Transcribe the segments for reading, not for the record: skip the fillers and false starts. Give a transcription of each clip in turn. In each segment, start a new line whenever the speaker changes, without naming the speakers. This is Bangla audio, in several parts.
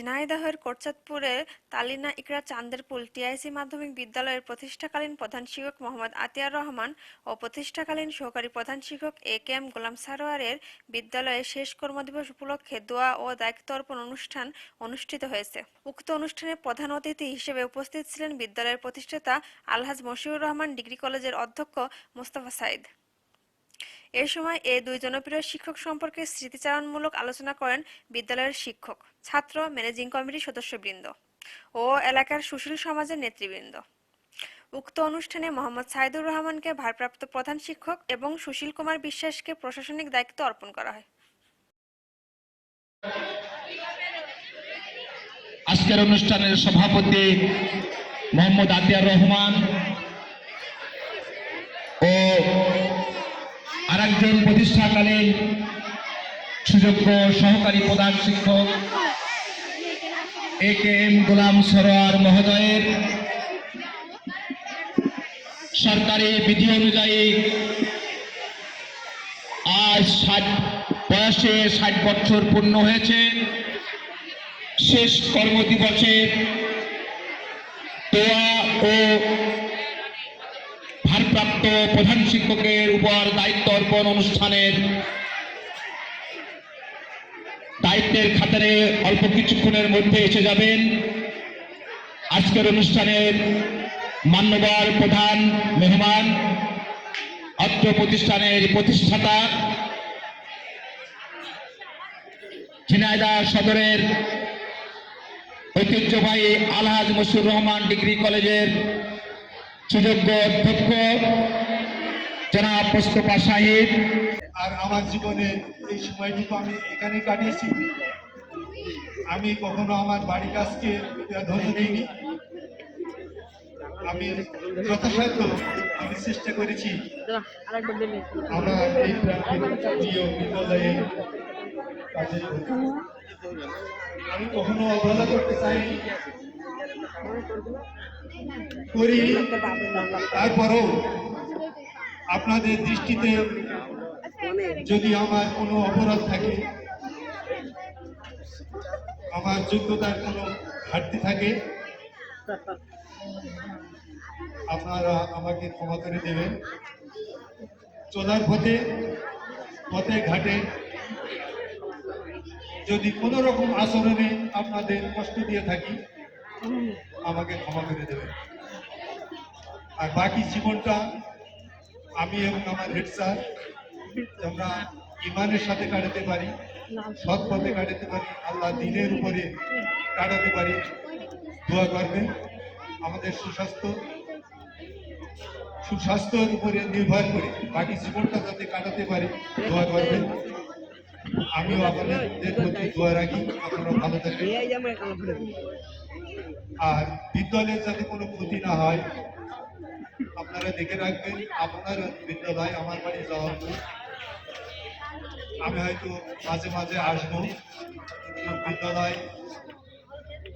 ঝিনাইদহের কোটচাঁদপুরের তালিনা ইকরা চান্দেরপুল টিআইসি মাধ্যমিক বিদ্যালয়ের প্রতিষ্ঠাকালীন প্রধান শিক্ষক মোহাম্মদ আতিয়ার রহমান ও প্রতিষ্ঠাকালীন সহকারী প্রধান শিক্ষক এ.কে.এম. গোলাম সারোয়ারের বিদ্যালয়ে শেষ কর্মদিবস উপলক্ষে দোয়া ও দায়িত্ব অর্পণ অনুষ্ঠান অনুষ্ঠিত হয়েছে। উক্ত অনুষ্ঠানে প্রধান অতিথি হিসেবে উপস্থিত ছিলেন বিদ্যালয়ের প্রতিষ্ঠাতা আলহাজ মশিউর রহমান ডিগ্রি কলেজের অধ্যক্ষ মোস্তফা সাইদ। এ সময় এই দুই জনপ্রিয় শিক্ষক সম্পর্কে স্মৃতিচারণমূলক আলোচনা করেন বিদ্যালয়ের শিক্ষক, ছাত্র, ম্যানেজিং কমিটির সদস্যবৃন্দ ও এলাকার সুশীল সমাজের নেতৃবৃন্দ। উক্ত অনুষ্ঠানে মোহাম্মদ সাইদুর রহমানকে ভারপ্রাপ্ত প্রধান শিক্ষক এবং সুশীল কুমার বিশ্বাসকে প্রশাসনিক দায়িত্ব অর্পণ করা হয়।
আজকের অনুষ্ঠানের সভাপতি মোহাম্মদ আতিয়ার রহমান ও আরেকজন প্রতিষ্ঠাকালীন সুযোগ্য সহকারী প্রধান শিক্ষক এ.কে.এম. গোলাম সারোয়ার মহোদয়ের সরকারি বিধি অনুযায়ী আজ বয়সে 60 বছর পূর্ণ হয়েছে। শেষ কর্মদিবসে দোয়া ও ভারপ্রাপ্ত প্রধান শিক্ষকের উপর দায়িত্ব অর্পণ অনুষ্ঠানের দায়িত্বের খাতারে অল্প কিছুক্ষণের মধ্যে এসে যাবেন। আজকের অনুষ্ঠানের মান্যবর প্রধান মেহমান অত্র প্রতিষ্ঠানের প্রতিষ্ঠাতা ঝিনাইদহ সদরের ঐতিহ্যবাহী আলহাজ মশিউর রহমান ডিগ্রি কলেজের সুযোগ্য অধ্যক্ষ জনাব মোস্তফা সাহিদ।
আর আমার জীবনে এই সময়টুকু আমি এখানে কাটিয়েছি। আমি কখনো আমার বাড়ির কাজকে ধরে নিইনি। আমি যথাসাধ্য আমি চেষ্টা করেছি আমরা এই প্রিয় বিদ্যালয়ে কাজে আমি কখনো অবহেলা করতে চাইনি, করি। তারপরেও আপনাদের দৃষ্টিতে যদি আমার কোনো অপরাধ থাকে, আমার যোগ্যতার কোনো ঘাটতি থাকে, আপনারা আমাকে ক্ষমা করে দেবেন। চলার পথে ঘাটে যদি কোনো রকম আচরণে আপনাদের কষ্ট দিয়ে থাকি, আমাকে ক্ষমা করে দেবেন। আর বাকি জীবনটা আমি এবং আমার হেড স্যার আমরা ইমানের সাথে কাটাতে পারি, সৎ পথে কাটাতে পারি, আল্লাহ দিনের উপরে কাটাতে পারি। দোয়া করবেন আমাদের সুস্বাস্থ্যের উপরে নির্ভর করে বাকি জীবনটা যাতে কাটাতে পারি, দোয়া করবেন। আমিও আপনাদের প্রতি দোয়া রাখি, আপনারা ভালো থাকবেন। আর বিদ্যালয়ের যাতে কোনো ক্ষতি না হয় আপনারা দেখে রাখবেন। আপনার বিদ্যালয় আমার বাড়ি যাওয়া হতো, আমি হয়তো মাঝে মাঝে আসবো। বিদ্যালয়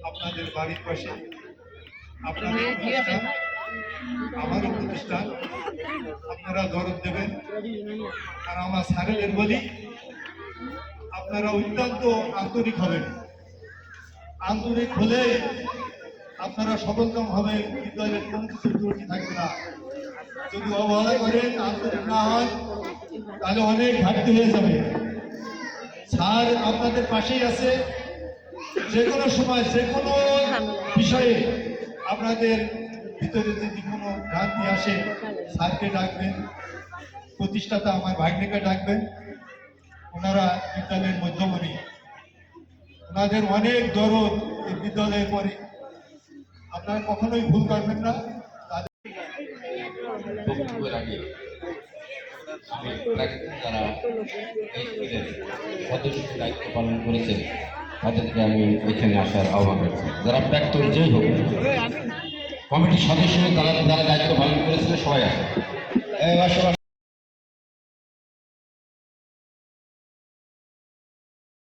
আপনাদের বাড়ির পাশে, আপনাদের প্রতিষ্ঠান, আমারও প্রতিষ্ঠান, আপনারা দরদ দেবেন। আর আমার স্যারেদের বলি, আপনারা অত্যন্ত আন্তরিক হবেন। আন্তরিক হলে আপনারা সফলতম হবে, বিদ্যালয়ের কোনো কিছু ত্রুটি থাকবে না। যদি অবহেলা করেন, আন্তরিক না হয়, তাহলে অনেক ঘাটতি হয়ে যাবে। স্যার আপনাদের পাশেই আছে, যে কোনো সময় যে কোনো বিষয়ে আপনাদের ভিতরে যদি কোনো ভ্রান্তি আসে, স্যারকে ডাকবেন, প্রতিষ্ঠাতা আমার ভাগ্নিকে ডাকবেন। ওনারা বিদ্যালয়ের মধ্যমণি, ওনাদের অনেক দরদ এই বিদ্যালয়ে পড়ে, আপনারা কখনোই ভুল করবেন না।
যারা সদস্য দায়িত্ব পালন করেছেন তাদেরকে আমি এখানে আসার আহ্বান করছি। যারা প্রাক্তন যেই হোক, কমিটির সদস্য যারা দায়িত্ব পালন করেছিলেন সবাই আসে।